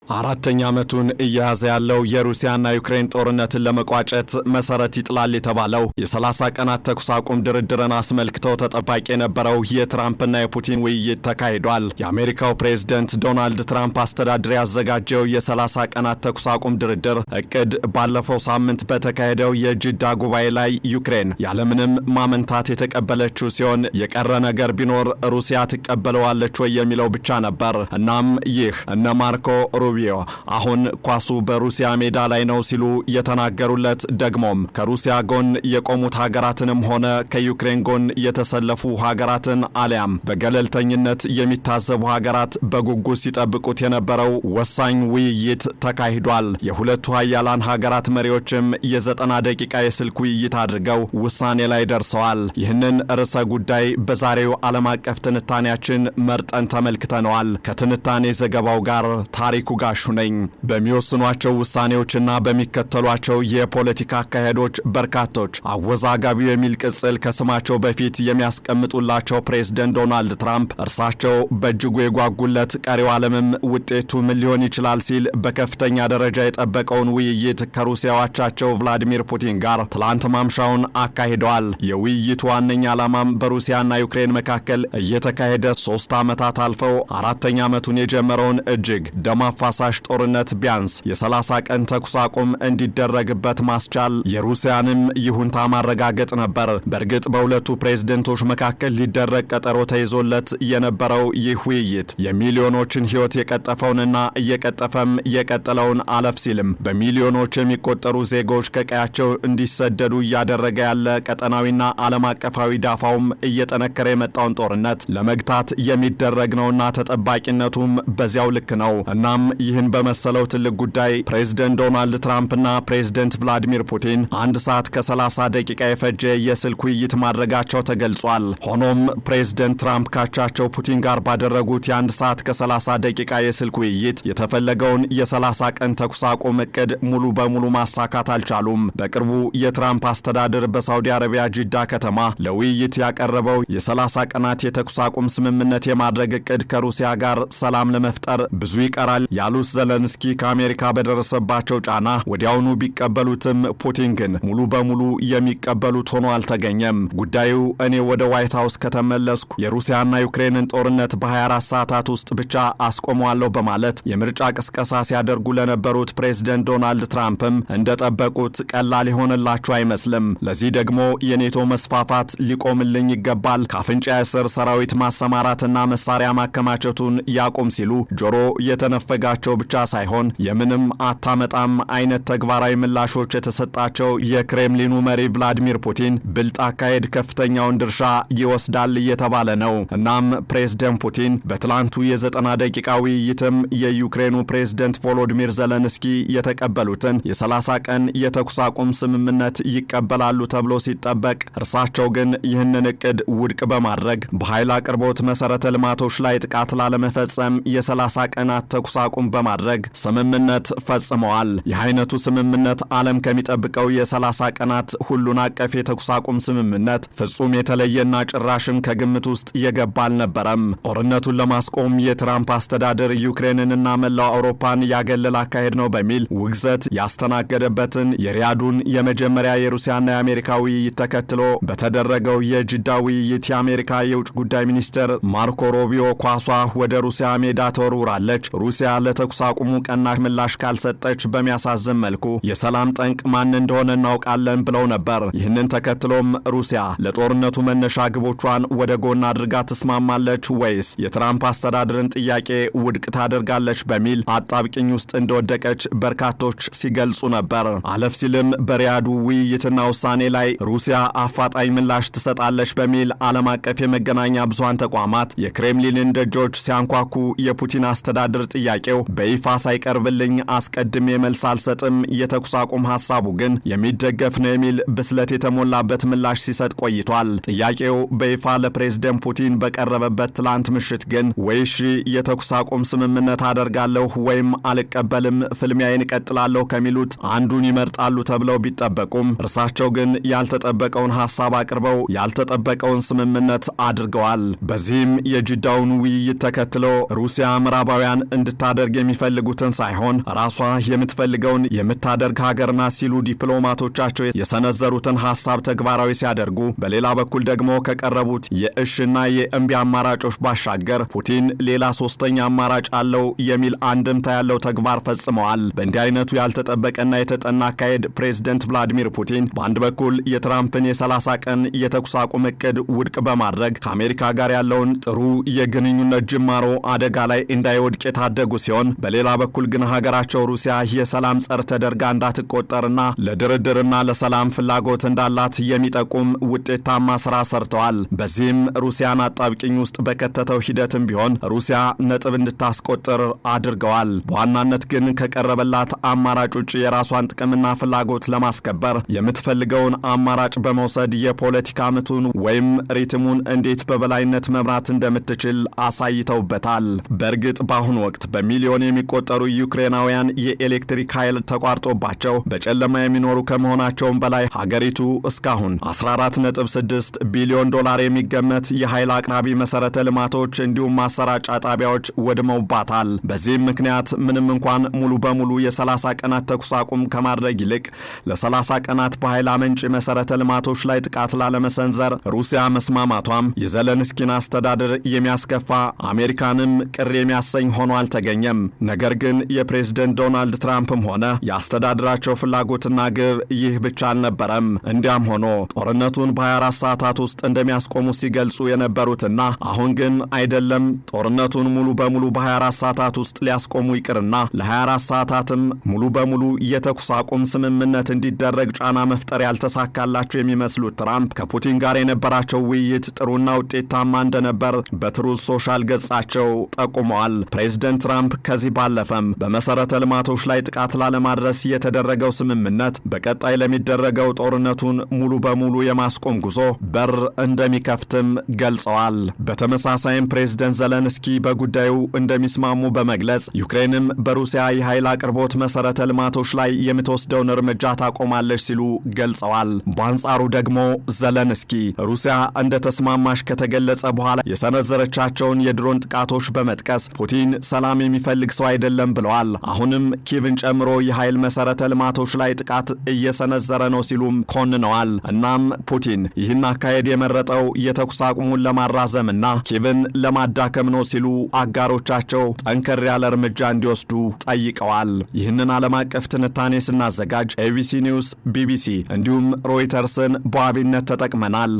አራተኛ ዓመቱን እያያዘ ያለው የሩሲያና ዩክሬን ጦርነትን ለመቋጨት መሰረት ይጥላል የተባለው የ30 ቀናት ተኩስ አቁም ድርድርን አስመልክቶ ተጠባቂ የነበረው የትራምፕና የፑቲን ውይይት ተካሂዷል። የአሜሪካው ፕሬዝደንት ዶናልድ ትራምፕ አስተዳደር ያዘጋጀው የ30 ቀናት ተኩስ አቁም ድርድር እቅድ ባለፈው ሳምንት በተካሄደው የጅዳ ጉባኤ ላይ ዩክሬን ያለምንም ማመንታት የተቀበለችው ሲሆን የቀረ ነገር ቢኖር ሩሲያ ትቀበለዋለች ወይ የሚለው ብቻ ነበር። እናም ይህ እነ ማርኮ ሩቢዮ አሁን ኳሱ በሩሲያ ሜዳ ላይ ነው ሲሉ የተናገሩለት ደግሞም ከሩሲያ ጎን የቆሙት ሀገራትንም ሆነ ከዩክሬን ጎን የተሰለፉ ሀገራትን አሊያም በገለልተኝነት የሚታዘቡ ሀገራት በጉጉት ሲጠብቁት የነበረው ወሳኝ ውይይት ተካሂዷል። የሁለቱ ሀያላን ሀገራት መሪዎችም የ90 ደቂቃ የስልክ ውይይት አድርገው ውሳኔ ላይ ደርሰዋል። ይህንን ርዕሰ ጉዳይ በዛሬው ዓለም አቀፍ ትንታኔያችን መርጠን ተመልክተነዋል። ከትንታኔ ዘገባው ጋር ታሪኩ ጋሹ ነኝ። በሚወስኗቸው ውሳኔዎችና በሚከተሏቸው የፖለቲካ አካሄዶች በርካቶች አወዛጋቢው የሚል ቅጽል ከስማቸው በፊት የሚያስቀምጡላቸው ፕሬዝደንት ዶናልድ ትራምፕ እርሳቸው በእጅጉ የጓጉለት ቀሪው ዓለምም ውጤቱ ምን ሊሆን ይችላል ሲል በከፍተኛ ደረጃ የጠበቀውን ውይይት ከሩሲያው አቻቸው ቭላዲሚር ፑቲን ጋር ትላንት ማምሻውን አካሂደዋል። የውይይቱ ዋነኛ ዓላማም በሩሲያና ዩክሬን መካከል እየተካሄደ 3 ዓመታት አልፈው አራተኛ ዓመቱን የጀመረውን እጅግ ደም አፋሳሽ ጦርነት ቢያንስ የ30 ቀን ተኩስ አቁም እንዲደረግበት ማስቻል፣ የሩሲያንም ይሁንታ ማረጋገጥ ነበር። በእርግጥ በሁለቱ ፕሬዝደንቶች መካከል ሊደረግ ቀጠሮ ተይዞለት የነበረው ይህ ውይይት የሚሊዮኖችን ሕይወት የቀጠፈውንና እየቀጠፈም የቀጠለውን አለፍ ሲልም በሚሊዮኖች የሚቆጠሩ ዜጎች ከቀያቸው እንዲሰደዱ እያደረገ ያለ ቀጠናዊና ዓለም አቀፋዊ ዳፋውም እየጠነከረ የመጣውን ጦርነት ለመግታት የሚደረግ ነውና ተጠባቂነቱም በዚያው ልክ ነው። እናም ይህን በመሰለው ትልቅ ጉዳይ ፕሬዝደንት ዶናልድ ትራምፕና ፕሬዝደንት ቭላዲሚር ፑቲን 1 ሰዓት ከ30 ደቂቃ የፈጀ የስልክ ውይይት ማድረጋቸው ተገልጿል። ሆኖም ፕሬዝደንት ትራምፕ ካቻቸው ፑቲን ጋር ባደረጉት የ1 ሰዓት ከ30 ደቂቃ የስልክ ውይይት የተፈለገውን የ30 ቀን ተኩስ አቁም እቅድ ሙሉ በሙሉ ማሳካት አልቻሉም። በቅርቡ የትራምፕ አስተዳደር በሳውዲ አረቢያ ጅዳ ከተማ ለውይይት ያቀረበው የ30 ቀናት የተኩስ አቁም ስምምነት የማድረግ እቅድ ከሩሲያ ጋር ሰላም ለመፍጠር ብዙ ይቀራል ያሉት ዘለንስኪ ከአሜሪካ በደረሰባቸው ጫና ወዲያውኑ ቢቀበሉትም ፑቲን ግን ሙሉ በሙሉ የሚቀበሉት ሆኖ አልተገኘም። ጉዳዩ እኔ ወደ ዋይት ሃውስ ከተመለስኩ የሩሲያና ዩክሬንን ጦርነት በ24 ሰዓታት ውስጥ ብቻ አስቆመዋለሁ በማለት የምርጫ ቅስቀሳ ሲያደርጉ ለነበሩት ፕሬዝደንት ዶናልድ ትራምፕም እንደጠበቁት ቀላል የሆነላቸው አይመስልም። ለዚህ ደግሞ የኔቶ መስፋፋት ሊቆምልኝ ይገባል፣ ከአፍንጫ ስር ሰራዊት ማሰማራትና መሳሪያ ማከማቸቱን ያቁም ሲሉ ጆሮ የተነፈጋቸው ብቻ ሳይሆን የምንም አታመጣም አይነት ተግባራዊ ምላሾች የተሰጣቸው የክሬምሊኑ መሪ ቭላዲሚር ፑቲን ብልጥ አካሄድ ከፍተኛውን ድርሻ ይወስዳል እየተባለ ነው። እናም ፕሬዝደንት ፑቲን በትላንቱ የ90 ደቂቃ ውይይትም የዩክሬኑ ፕሬዝደንት ቮሎዲሚር ዘለንስኪ የተቀበሉትን የ30 ቀን የተኩስ አቁም ስምምነት ይቀበላሉ ተብሎ ሲጠበቅ፣ እርሳቸው ግን ይህንን እቅድ ውድቅ በማድረግ በኃይል አቅርቦት መሰረተ ልማቶች ላይ ጥቃት ላለመፈጸም የ30 ቀናት ተኩስ አቁም በማድረግ ስምምነት ፈጽመዋል። ይህ አይነቱ ስምምነት ዓለም ከሚጠብቀው የ30 ቀናት ሁሉን አቀፍ የተኩስ አቁም ስምምነት ፍጹም የተለየና ጭራሽም ከግምት ውስጥ የገባ አልነበረም። ጦርነቱን ለማስቆም የትራምፕ አስተዳደር ዩክሬንንና መላው አውሮፓን ያገለለ አካሄድ ነው በሚል ውግዘት ያስተናገደበትን የሪያዱን የመጀመሪያ የሩሲያና የአሜሪካ ውይይት ተከትሎ በተደረገው የጅዳ ውይይት የአሜሪካ የውጭ ጉዳይ ሚኒስትር ማርኮ ሩቢዮ ኳሷ ወደ ሩሲያ ሜዳ ተወርውራለች፣ ሩሲያ ለተኩስ አቁሙ ቀናሽ ምላሽ ካልሰጠች በሚያሳዝን መልኩ የሰላም ጠንቅ ማን እንደሆነ እናውቃለን ብለው ነበር። ይህንን ተከትሎም ሩሲያ ለጦርነቱ መነሻ ግቦቿን ወደ ጎን አድርጋ ትስማማለች ወይስ የትራምፕ አስተዳደርን ጥያቄ ውድቅ ታደርጋለች በሚል አጣብቂኝ ውስጥ እንደወደቀች በርካቶች ሲገልጹ ነበር። አለፍ ሲልም በሪያዱ ውይይትና ውሳኔ ላይ ሩሲያ አፋጣኝ ምላሽ ትሰጣለች በሚል ዓለም አቀፍ የመገናኛ ብዙሃን ተቋማት የክሬምሊንን ደጆች ሲያንኳኩ የፑቲን አስተዳደር ጥያቄው በይፋ ሳይቀርብልኝ አስቀድሜ መልስ አልሰጥም፣ የተኩስ አቁም ሐሳቡ ግን የሚደገፍ ነው የሚል ብስለት የተሞላበት ምላሽ ሲሰጥ ቆይቷል። ጥያቄው በይፋ ለፕሬዝደንት ፑቲን በቀረበበት ትላንት ምሽት ግን ወይሺ የተኩስ አቁም ስምምነት አደርጋለሁ ወይም አልቀበልም፣ ፍልሚያዬን እቀጥላለሁ ከሚሉት አንዱን ይመርጣሉ ተብለው ቢጠበቁም እርሳቸው ግን ያልተጠበቀውን ሐሳብ አቅርበው ያልተጠበቀውን ስምምነት አድርገዋል። በዚህም የጅዳውን ውይይት ተከትሎ ሩሲያ ምዕራባውያን እንድታደርግ እንድታደርግ የሚፈልጉትን ሳይሆን ራሷ የምትፈልገውን የምታደርግ ሀገር ናት ሲሉ ዲፕሎማቶቻቸው የሰነዘሩትን ሐሳብ ተግባራዊ ሲያደርጉ፣ በሌላ በኩል ደግሞ ከቀረቡት የእሽና የእምቢ አማራጮች ባሻገር ፑቲን ሌላ ሶስተኛ አማራጭ አለው የሚል አንድምታ ያለው ተግባር ፈጽመዋል። በእንዲህ አይነቱ ያልተጠበቀና የተጠና አካሄድ ፕሬዝደንት ቭላዲሚር ፑቲን በአንድ በኩል የትራምፕን የ30 ቀን የተኩስ አቁም እቅድ ውድቅ በማድረግ ከአሜሪካ ጋር ያለውን ጥሩ የግንኙነት ጅማሮ አደጋ ላይ እንዳይወድቅ የታደጉ ሲሆን፣ በሌላ በኩል ግን ሀገራቸው ሩሲያ የሰላም ጸር ተደርጋ እንዳትቆጠርና ለድርድርና ለሰላም ፍላጎት እንዳላት የሚጠቁም ውጤታማ ስራ ሰርተዋል። በዚህም ሩሲያን አጣብቂኝ ውስጥ በከተተው ሂደትም ቢሆን ሩሲያ ነጥብ እንድታስቆጥር አድርገዋል። በዋናነት ግን ከቀረበላት አማራጭ ውጭ የራሷን ጥቅምና ፍላጎት ለማስከበር የምትፈልገውን አማራጭ በመውሰድ የፖለቲካ ምቱን ወይም ሪትሙን እንዴት በበላይነት መምራት እንደምትችል አሳይተውበታል። በእርግጥ በአሁኑ ወቅት በሚሊዮን የሚቆጠሩ ዩክሬናውያን የኤሌክትሪክ ኃይል ተቋርጦባቸው በጨለማ የሚኖሩ ከመሆናቸውም በላይ ሀገሪቱ እስካሁን 14.6 ቢሊዮን ዶላር የሚገመት የኃይል አቅራቢ መሰረተ ልማቶች እንዲሁም ማሰራጫ ጣቢያዎች ወድመውባታል። በዚህም ምክንያት ምንም እንኳን ሙሉ በሙሉ የ30 ቀናት ተኩስ አቁም ከማድረግ ይልቅ ለ30 ቀናት በኃይል አመንጭ መሰረተ ልማቶች ላይ ጥቃት ላለመሰንዘር ሩሲያ መስማማቷም የዘለንስኪን አስተዳደር የሚያስከፋ አሜሪካንም ቅር የሚያሰኝ ሆኖ አልተገኘም። ነገር ግን የፕሬዝደንት ዶናልድ ትራምፕም ሆነ የአስተዳደራቸው ፍላጎትና ግብ ይህ ብቻ አልነበረም። እንዲያም ሆኖ ጦርነቱን በ24 ሰዓታት ውስጥ እንደሚያስቆሙ ሲገልጹ የነበሩትና አሁን ግን አይደለም ጦርነቱን ሙሉ በሙሉ በ24 ሰዓታት ውስጥ ሊያስቆሙ ይቅርና ለ24 ሰዓታትም ሙሉ በሙሉ የተኩስ አቁም ስምምነት እንዲደረግ ጫና መፍጠር ያልተሳካላቸው የሚመስሉት ትራምፕ ከፑቲን ጋር የነበራቸው ውይይት ጥሩና ውጤታማ እንደነበር በትሩዝ ሶሻል ገጻቸው ጠቁመዋል። ፕሬዝደንት ትራምፕ ከዚህ ባለፈም በመሰረተ ልማቶች ላይ ጥቃት ላለማድረስ የተደረገው ስምምነት በቀጣይ ለሚደረገው ጦርነቱን ሙሉ በሙሉ የማስቆም ጉዞ በር እንደሚከፍትም ገልጸዋል። በተመሳሳይም ፕሬዝደንት ዘለንስኪ በጉዳዩ እንደሚስማሙ በመግለጽ ዩክሬንም በሩሲያ የኃይል አቅርቦት መሰረተ ልማቶች ላይ የምትወስደውን እርምጃ ታቆማለች ሲሉ ገልጸዋል። በአንጻሩ ደግሞ ዘለንስኪ ሩሲያ እንደተስማማሽ ከተገለጸ በኋላ የሰነዘረቻቸውን የድሮን ጥቃቶች በመጥቀስ ፑቲን ሰላም የሚፈልግ ሰው አይደለም ብለዋል። አሁንም ኪቭን ጨምሮ የኃይል መሰረተ ልማቶች ላይ ጥቃት እየሰነዘረ ነው ሲሉም ኮንነዋል። እናም ፑቲን ይህን አካሄድ የመረጠው የተኩስ አቁሙን ለማራዘምና ኪቭን ለማዳከም ነው ሲሉ አጋሮቻቸው ጠንከር ያለ እርምጃ እንዲወስዱ ጠይቀዋል። ይህንን ዓለም አቀፍ ትንታኔ ስናዘጋጅ ኤቢሲ ኒውስ፣ ቢቢሲ እንዲሁም ሮይተርስን በዋቢነት ተጠቅመናል።